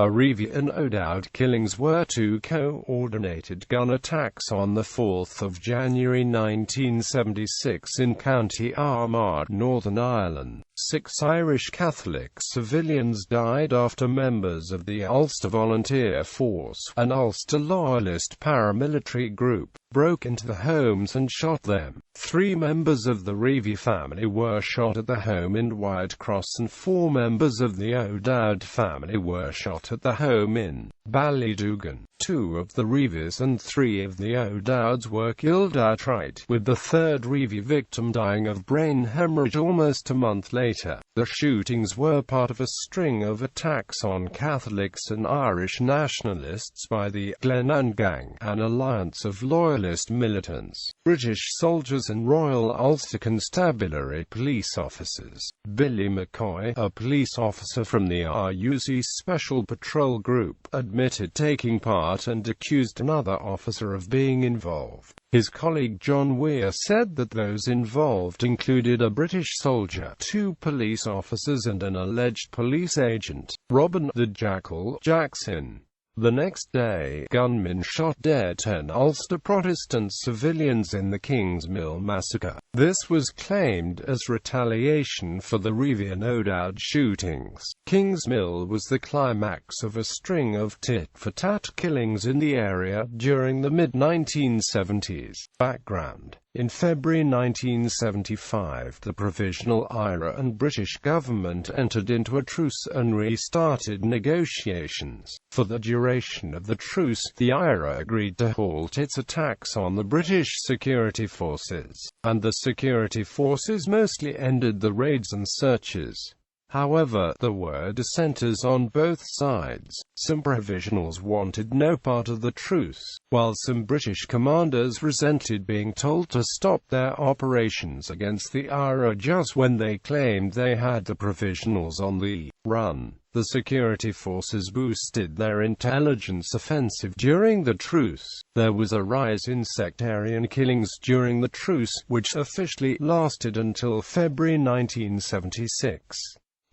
Reavey and O'Dowd killings were two coordinated gun attacks on the 4th of January 1976 in County Armagh, Northern Ireland. 6 Irish Catholic civilians died after members of the Ulster Volunteer Force, an Ulster loyalist paramilitary group, broke into the homes and shot them. 3 members of the Reavey family were shot at the home in Whitecross and 4 members of the O'Dowd family were shot at the home in Ballydougan. 2 of the Reaveys and 3 of the O'Dowds were killed outright, with the third Reavey victim dying of brain hemorrhage almost a month later. The shootings were part of a string of attacks on Catholics and Irish nationalists by the Glenanne Gang, an alliance of loyalist militants, British soldiers and Royal Ulster Constabulary police officers. Billy Mccoy, a police officer from the RUC Special Patrol Group, admitted taking part and accused another officer of being involved. His colleague John Weir said that those involved included a British soldier, 2 police officers and an alleged police agent, Robin the Jackal Jackson. The next day, gunmen shot dead 10 Ulster Protestant civilians in the Kingsmill Massacre. This was claimed as retaliation for the Reavey and O'Dowd shootings. Kingsmill was the climax of a string of tit-for-tat killings in the area during the mid-1970s. Background: in February 1975, the Provisional IRA and British government entered into a truce and restarted negotiations. For the duration of the truce, the IRA agreed to halt its attacks on the British security forces, and the security forces mostly ended the raids and searches. However, there were dissenters on both sides. Some provisionals wanted no part of the truce, while some British commanders resented being told to stop their operations against the IRA just when they claimed they had the provisionals on the run. The security forces boosted their intelligence offensive during the truce. There was a rise in sectarian killings during the truce, which officially lasted until February 1976.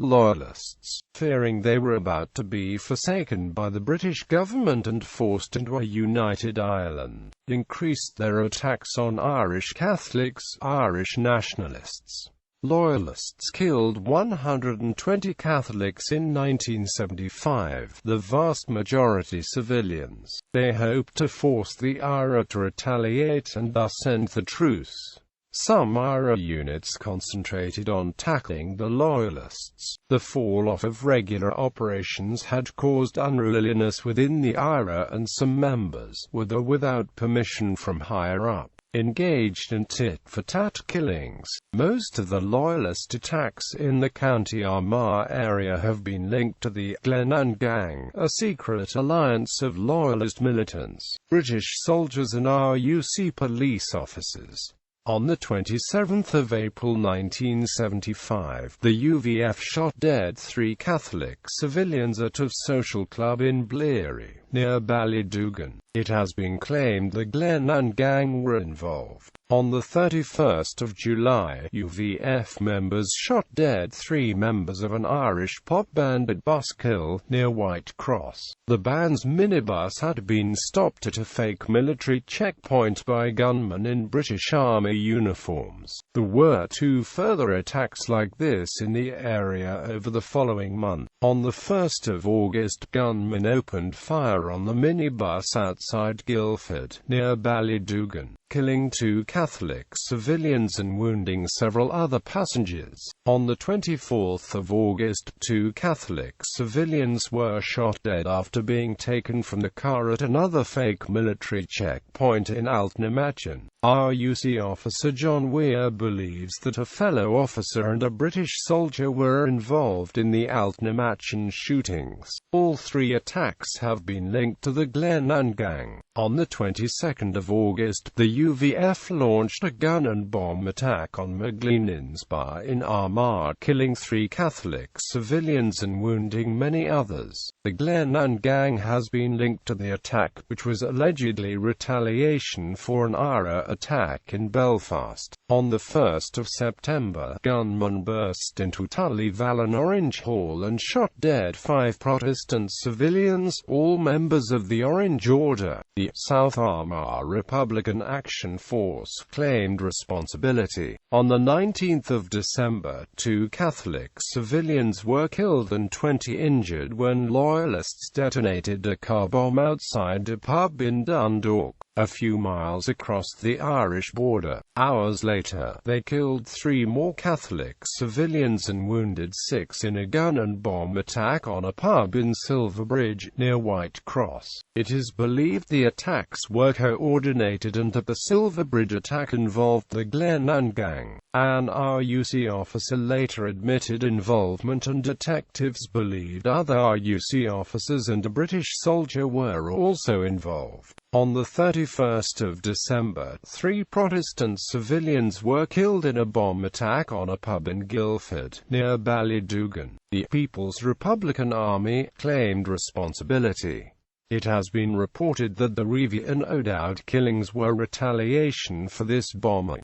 Loyalists, fearing they were about to be forsaken by the British government and forced into a united Ireland, increased their attacks on Irish Catholics, Irish nationalists. Loyalists killed 120 Catholics in 1975, the vast majority civilians. They hoped to force the IRA to retaliate and thus end the truce. Some IRA units concentrated on tackling the Loyalists. The fall-off of regular operations had caused unruliness within the IRA, and some members, with or without permission from higher up, engaged in tit-for-tat killings. Most of the Loyalist attacks in the County Armagh area have been linked to the Glenanne Gang, a secret alliance of Loyalist militants, British soldiers and RUC police officers. On the 27th of April 1975, the UVF shot dead 3 Catholic civilians at a social club in Bleary, near Ballydougan. It has been claimed the Glenanne Gang were involved. On the 31st of July, UVF members shot dead 3 members of an Irish pop band at Buskill, near Whitecross. The band's minibus had been stopped at a fake military checkpoint by gunmen in British Army uniforms. There were 2 further attacks like this in the area over the following month. On the 1st of August, gunmen opened fire on the minibus outside Guildford, near Ballydougan, killing 2 Catholic civilians and wounding several other passengers. On the 24th of August, 2 Catholic civilians were shot dead after being taken from the car at another fake military checkpoint in Altnamachan. RUC officer John Weir believes that a fellow officer and a British soldier were involved in the Altnamachan shootings. All 3 attacks have been linked to the Glenanne Gang. On the 22nd of August, the UVF launched a gun and bomb attack on McGlennan's bar in Armagh, killing 3 Catholic civilians and wounding many others. The Glenann gang has been linked to the attack, which was allegedly retaliation for an IRA attack in Belfast. On the 1st of September, gunmen burst into Tullyvallen Orange Hall and shot dead 5 Protestant civilians, all members of the Orange Order. The South Armagh Republican Action Force claimed responsibility. On the 19th of December, 2 Catholic civilians were killed and 20 injured when loyalists detonated a car bomb outside a pub in Dundalk, a few miles across the Irish border. Hours later, they killed 3 more Catholic civilians and wounded 6 in a gun and bomb attack on a pub in Silverbridge, near Whitecross. It is believed the attacks were coordinated and that the Silverbridge attack involved the Glenann gang. An RUC officer later admitted involvement, and detectives believed other RUC officers and a British soldier were also involved. On the 31st of December, 3 Protestant civilians were killed in a bomb attack on a pub in Guildford, near Ballydougan. The People's Republican Army claimed responsibility. It has been reported that the Reavey and O'Dowd killings were retaliation for this bombing.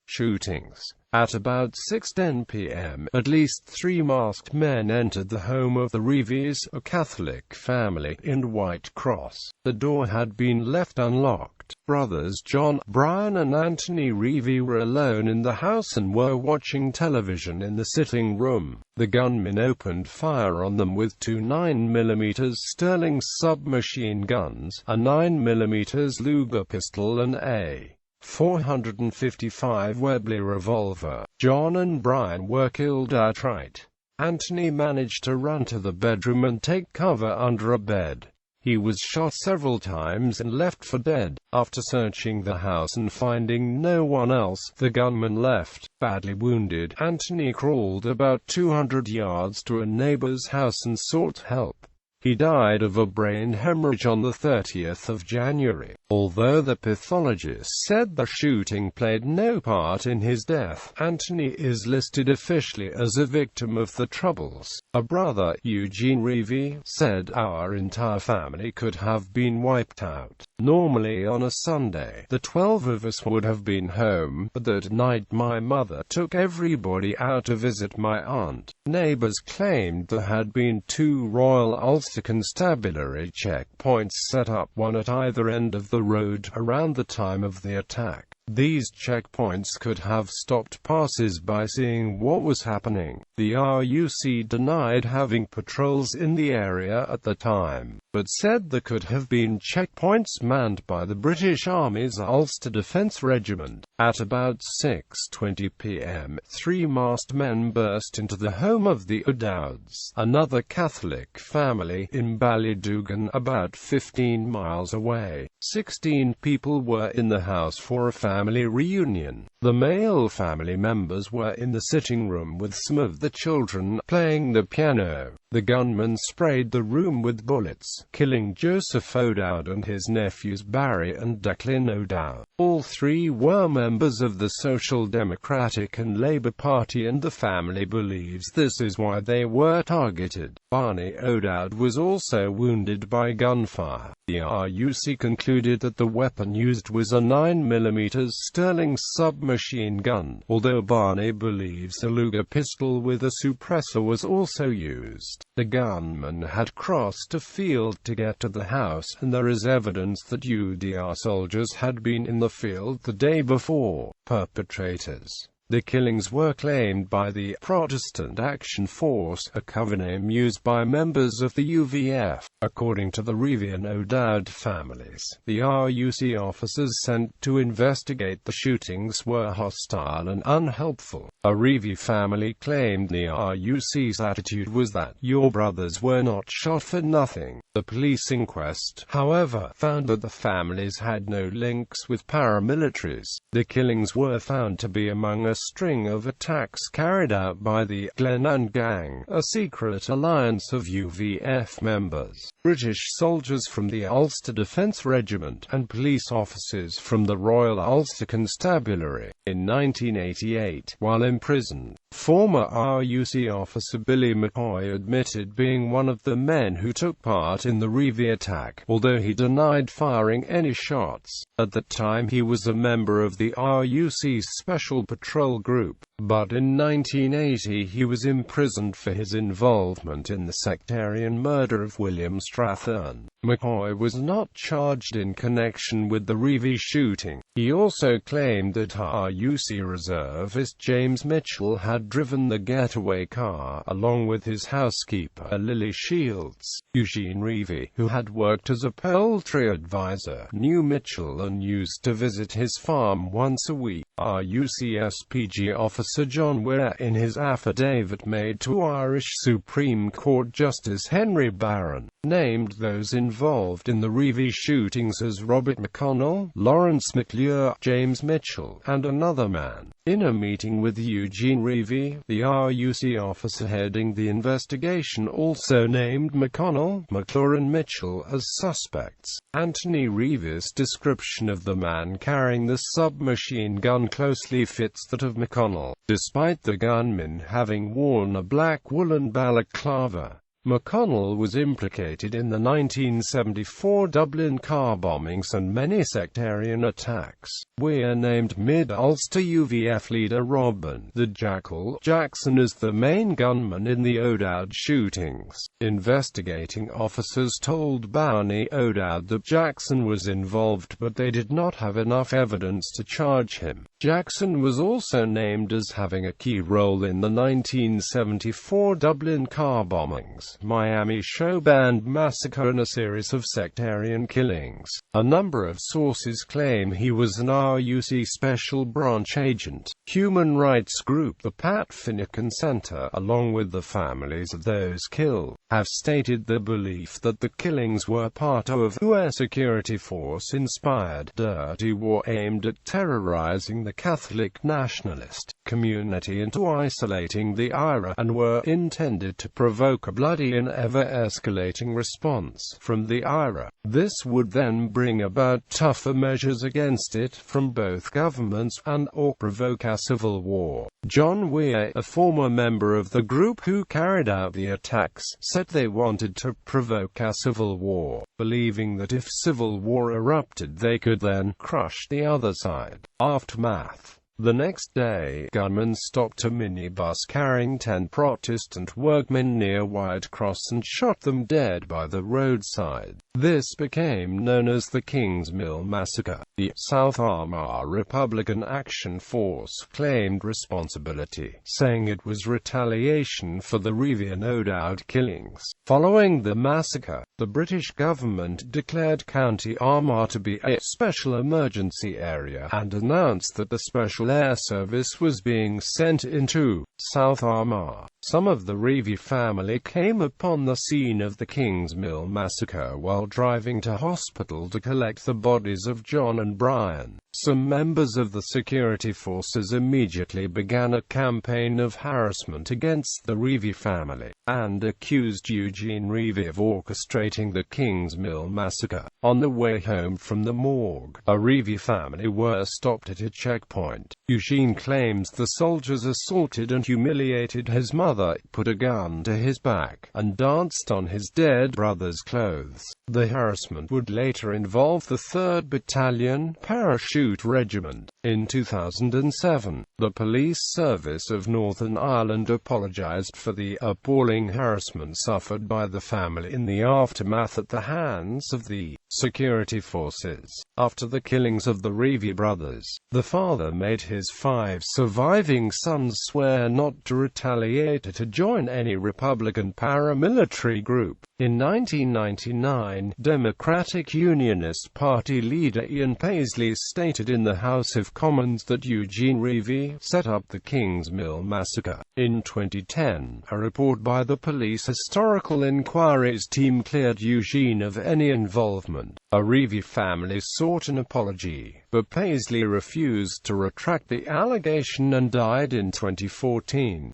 Shootings. At about 6:10 p.m., at least 3 masked men entered the home of the Reaveys, a Catholic family in Whitecross. The door had been left unlocked. Brothers John, Brian and Anthony Reavey were alone in the house and were watching television in the sitting room. The gunmen opened fire on them with 2 9mm Sterling submachine guns, a 9mm Luger pistol and a .455 Webley revolver. John and Brian were killed outright. Anthony managed to run to the bedroom and take cover under a bed. He was shot several times and left for dead. After searching the house and finding no one else, the gunman left. Badly wounded, Anthony crawled about 200 yards to a neighbor's house and sought help. He died of a brain hemorrhage on the 30th of January. Although the pathologist said the shooting played no part in his death, Anthony is listed officially as a victim of the Troubles. A brother, Eugene Reavey, said, "Our entire family could have been wiped out. Normally on a Sunday, the 12 of us would have been home, but that night my mother took everybody out to visit my aunt." Neighbors claimed there had been 2 Royal Ulster Constabulary checkpoints set up, one at either end of the road, around the time of the attack. These checkpoints could have stopped passers-by seeing what was happening. The RUC denied having patrols in the area at the time, but said there could have been checkpoints manned by the British Army's Ulster Defence Regiment. At about 6:20 p.m., 3 masked men burst into the home of the O'Dowds, another Catholic family, in Ballydougan, about 15 miles away. 16 people were in the house for a family reunion. The male family members were in the sitting room with some of the children playing the piano. The gunmen sprayed the room with bullets, killing Joseph O'Dowd and his nephews Barry and Declan O'Dowd. All 3 were members of the Social Democratic and Labour Party, and the family believes this is why they were targeted. Barney O'Dowd was also wounded by gunfire. The RUC concluded that the weapon used was a 9mm Sterling submachine gun, although Barney believes a Luger pistol with a suppressor was also used. The gunman had crossed a field to get to the house, and there is evidence that UDR soldiers had been in the field the day before. Perpetrators. The killings were claimed by the Protestant Action Force, a cover name used by members of the UVF. According to the Reavey and O'Dowd families, the RUC officers sent to investigate the shootings were hostile and unhelpful. A Reavey family claimed the RUC's attitude was that your brothers were not shot for nothing. The police inquest, however, found that the families had no links with paramilitaries. The killings were found to be among a a string of attacks carried out by the Glenanne Gang, a secret alliance of UVF members, British soldiers from the Ulster Defence Regiment, and police officers from the Royal Ulster Constabulary. In 1988, while imprisoned, former RUC officer Billy Mccoy admitted being one of the men who took part in the Reavey attack, although he denied firing any shots. At the time he was a member of the RUC's Special Patrol Group, but in 1980 he was imprisoned for his involvement in the sectarian murder of William Strathern. Mccoy was not charged in connection with the Reavey shooting. He also claimed that RUC reservist James Mitchell had driven the getaway car, along with his housekeeper Lily Shields. Eugene Reavey, who had worked as a poultry advisor, knew Mitchell and used to visit his farm once a week. RUC SPG officer John Weir, in his affidavit made to Irish Supreme Court Justice Henry Barron, named those involved in the Reavey shootings as Robert McConnell, Lawrence McClure, James Mitchell, and another man. In a meeting with Eugene Reavey, the RUC officer heading the investigation also named McConnell, McClure and Mitchell as suspects. Anthony Reaveys' description of the man carrying the submachine gun closely fits that of McConnell, despite the gunman having worn a black woolen balaclava. McConnell was implicated in the 1974 Dublin car bombings and many sectarian attacks. Weir named Mid-Ulster UVF leader Robin the Jackal Jackson as the main gunman in the O'Dowd shootings. Investigating officers told Barney O'Dowd that Jackson was involved, but they did not have enough evidence to charge him. Jackson was also named as having a key role in the 1974 Dublin car bombings, Miami show band massacre and a series of sectarian killings. A number of sources claim he was an RUC Special Branch agent. Human rights group the Pat Finucane Centre, along with the families of those killed, have stated the belief that the killings were part of a security force-inspired dirty war aimed at terrorizing the Catholic nationalist community into isolating the IRA, and were intended to provoke a bloody and ever-escalating response from the IRA. This would then bring about tougher measures against it from both governments and/or provoke a civil war. John Weir, a former member of the group who carried out the attacks, said they wanted to provoke a civil war, believing that if civil war erupted they could then crush the other side. Aftermath. The next day, gunmen stopped a minibus carrying 10 Protestant workmen near Whitecross and shot them dead by the roadside. This became known as the Kingsmill Massacre. The South Armagh Republican Action Force claimed responsibility, saying it was retaliation for the Reavey and O'Dowd killings. Following the massacre, the British government declared County Armagh to be a special emergency area and announced that the Special Air Service was being sent into South Armagh. Some of the Reavey family came upon the scene of the Kingsmill Massacre while driving to hospital to collect the bodies of John and Brian. Some members of the security forces immediately began a campaign of harassment against the Reavey family, and accused Eugene Reavey of orchestrating the Kingsmill Massacre. On the way home from the morgue, a Reavey family were stopped at a checkpoint. Eugene claims the soldiers assaulted and humiliated his mother, put a gun to his back, and danced on his dead brother's clothes. The harassment would later involve the 3rd Battalion Parachute Regiment. In 2007, the Police Service of Northern Ireland apologized for the appalling harassment suffered by the family in the aftermath at the hands of the security forces. After the killings of the Reavey brothers, the father made his 5 surviving sons swear not to retaliate or to join any Republican paramilitary group. In 1999, Democratic Unionist Party leader Ian Paisley stated stated in the House of Commons that Eugene Reavey set up the Kingsmill Massacre. In 2010, a report by the Police Historical Inquiries team cleared Eugene of any involvement. A Reavey family sought an apology, but Paisley refused to retract the allegation and died in 2014.